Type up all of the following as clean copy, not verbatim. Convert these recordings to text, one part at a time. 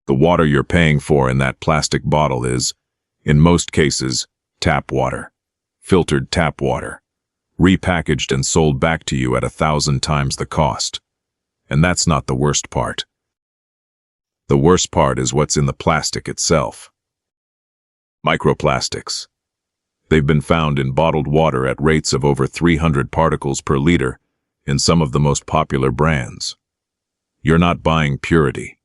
The water you're paying for in that plastic bottle is, in most cases, tap water. Filtered tap water. Repackaged and sold back to you at 1,000 times the cost. And that's not the worst part. The worst part is what's in the plastic itself. Microplastics. They've been found in bottled water at rates of over 300 particles per liter in some of the most popular brands. You're not buying purity.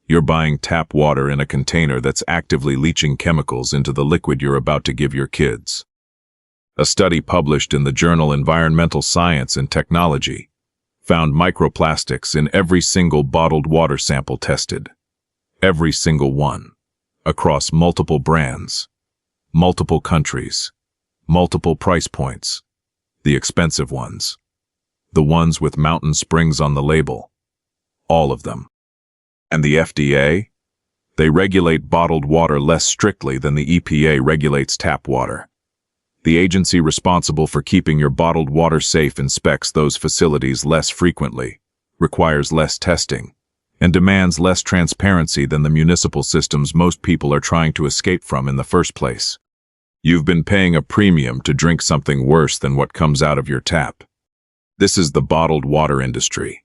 You're buying tap water in a container that's actively leaching chemicals into the liquid you're about to give your kids. A study published in the journal Environmental Science and Technology found microplastics in every single bottled water sample tested. Every single one. Across multiple brands, multiple countries, multiple price points. The expensive ones. The ones with mountain springs on the label. All of them. And the FDA? They regulate bottled water less strictly than the EPA regulates tap water. The agency responsible for keeping your bottled water safe inspects those facilities less frequently, requires less testing, and demands less transparency than the municipal systems most people are trying to escape from in the first place. You've been paying a premium to drink something worse than what comes out of your tap. This is the bottled water industry.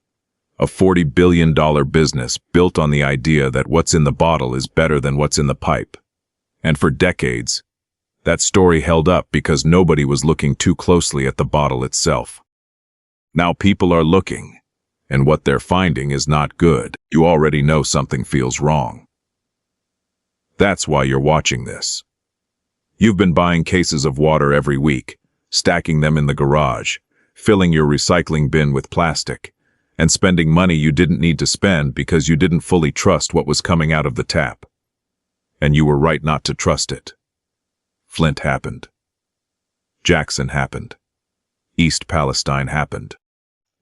A $40 billion business built on the idea that what's in the bottle is better than what's in the pipe. And for decades, that story held up because nobody was looking too closely at the bottle itself. Now people are looking, and what they're finding is not good. You already know something feels wrong. That's why you're watching this. You've been buying cases of water every week, stacking them in the garage, filling your recycling bin with plastic, and spending money you didn't need to spend because you didn't fully trust what was coming out of the tap. And you were right not to trust it. Flint happened. Jackson happened. East Palestine happened.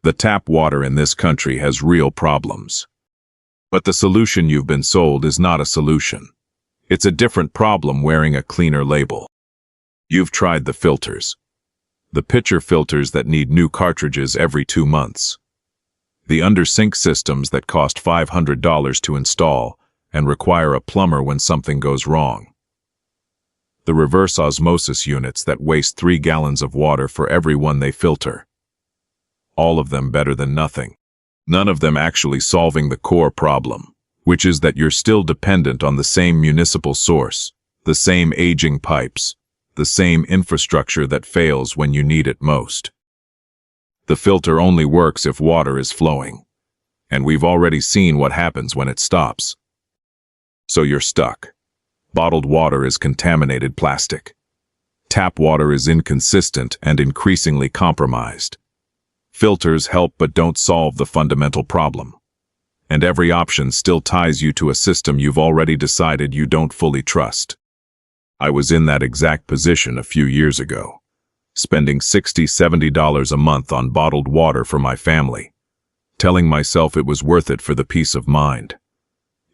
The tap water in this country has real problems. But the solution you've been sold is not a solution. It's a different problem wearing a cleaner label. You've tried the filters. The pitcher filters that need new cartridges every 2 months. The under-sink systems that cost $500 to install and require a plumber when something goes wrong. The reverse osmosis units that waste 3 gallons of water for every one they filter. All of them better than nothing. None of them actually solving the core problem, which is that you're still dependent on the same municipal source, the same aging pipes, the same infrastructure that fails when you need it most. The filter only works if water is flowing, and we've already seen what happens when it stops. So you're stuck. Bottled water is contaminated plastic. Tap water is inconsistent and increasingly compromised. Filters help but don't solve the fundamental problem. And every option still ties you to a system you've already decided you don't fully trust. I was in that exact position a few years ago, spending $60, $70 a month on bottled water for my family, telling myself it was worth it for the peace of mind,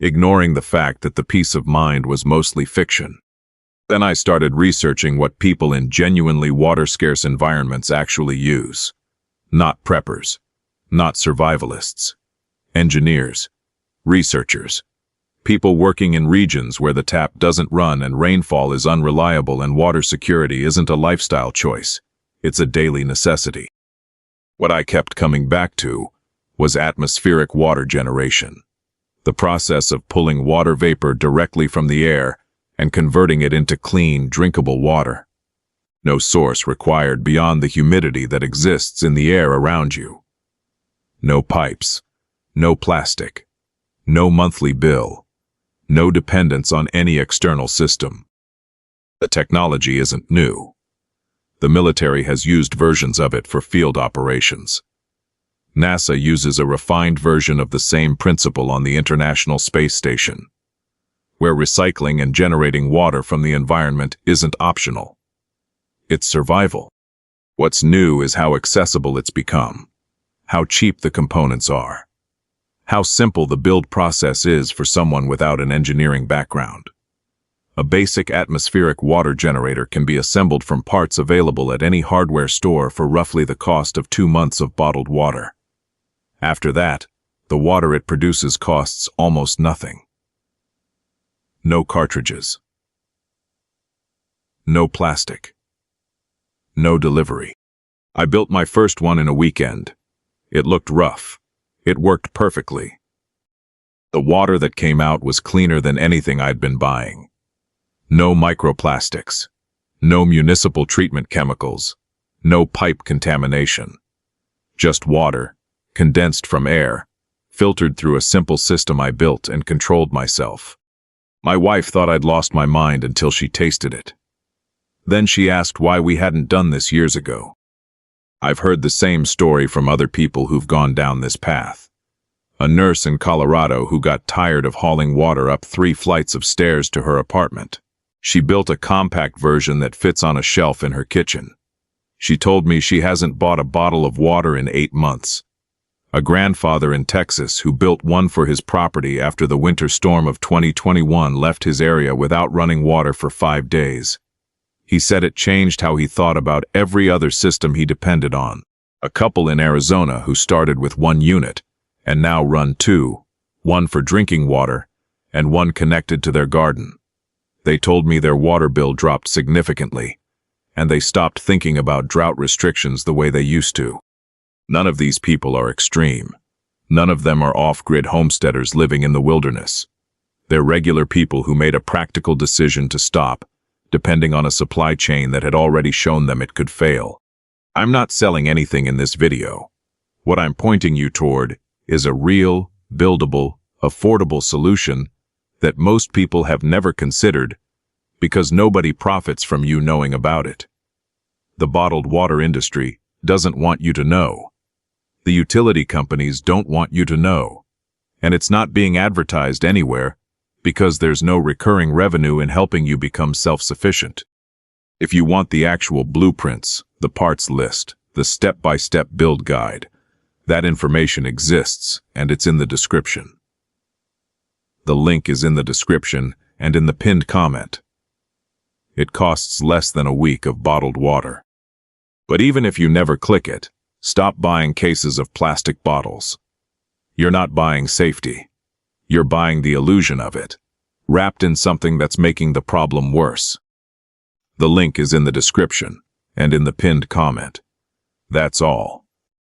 ignoring the fact that the peace of mind was mostly fiction. Then I started researching what people in genuinely water-scarce environments actually use. Not preppers, not survivalists, engineers, researchers, people working in regions where the tap doesn't run and rainfall is unreliable and water security isn't a lifestyle choice, it's a daily necessity. What I kept coming back to was atmospheric water generation, the process of pulling water vapor directly from the air and converting it into clean, drinkable water. No source required beyond the humidity that exists in the air around you. No pipes, no plastic, no monthly bill, no dependence on any external system. The technology isn't new. The military has used versions of it for field operations. NASA uses a refined version of the same principle on the International Space Station, where recycling and generating water from the environment isn't optional. It's survival. What's new is how accessible it's become, how cheap the components are, how simple the build process is for someone without an engineering background. A basic atmospheric water generator can be assembled from parts available at any hardware store for roughly the cost of 2 months of bottled water. After that, the water it produces costs almost nothing. No cartridges. No plastic. No delivery. I built my first one in a weekend. It looked rough. It worked perfectly. The water that came out was cleaner than anything I'd been buying. No microplastics. No municipal treatment chemicals. No pipe contamination. Just water, condensed from air, filtered through a simple system I built and controlled myself. My wife thought I'd lost my mind until she tasted it. Then she asked why we hadn't done this years ago. I've heard the same story from other people who've gone down this path. A nurse in Colorado who got tired of hauling water up 3 flights of stairs to her apartment. She built a compact version that fits on a shelf in her kitchen. She told me she hasn't bought a bottle of water in 8 months. A grandfather in Texas who built one for his property after the winter storm of 2021 left his area without running water for 5 days. He said it changed how he thought about every other system he depended on. A couple in Arizona who started with 1 unit and now run 2, one for drinking water and one connected to their garden. They told me their water bill dropped significantly, and they stopped thinking about drought restrictions the way they used to. None of these people are extreme. None of them are off-grid homesteaders living in the wilderness. They're regular people who made a practical decision to stop, depending on a supply chain that had already shown them it could fail. I'm not selling anything in this video. What I'm pointing you toward is a real, buildable, affordable solution that most people have never considered because nobody profits from you knowing about it. The bottled water industry doesn't want you to know. The utility companies don't want you to know. And it's not being advertised anywhere because there's no recurring revenue in helping you become self-sufficient. If you want the actual blueprints, the parts list, the step-by-step build guide, that information exists and it's in the description. The link is in the description and in the pinned comment. It costs less than a week of bottled water. But even if you never click it, stop buying cases of plastic bottles. You're not buying safety. You're buying the illusion of it, wrapped in something that's making the problem worse. The link is in the description and in the pinned comment. That's all.